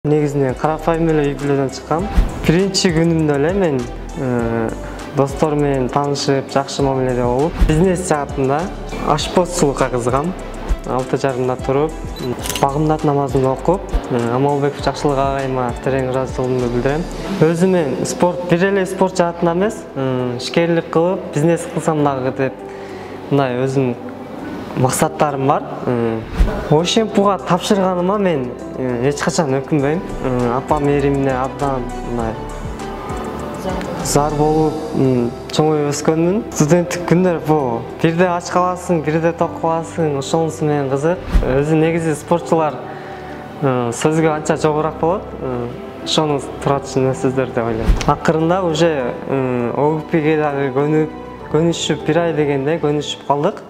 Негізінен қарапайым эле үй бүлөдөн чыккам. Биринчи күнүмдө эле мен достор менен таанышып, жакшы мамиледе болуп, бизнес жаатында ашпозчулукка кызыгам. 6:30 туруп, багымдат намазымды окуп, Амалбеков Жакшылык агайыма терең ыраазычылыгымды билдирем. Өзүмен спорт, бир эле спорт жаатында эмес, ишкерлик кылып, бизнес кылсам дагы деп, мындай өзүмдүн максаттарым бар. Ошентпуга тапшырганыма мен эч качан өкүнбөйм. Апам эримине абдан мындай зар болуп, чоңой өскөнмүн. Студенттик күндөр бул бирде ач каласың, бирде ток каласың, ошонусу менен кызык. Өзү негизи спортчулар сөзгө анча жогорак болот. Ошону туура түшүнө сөздөр деп ойлойм. Акырында уже ОГПге дагы көнүшүп, бир ай дегенде көнүшүп калдык.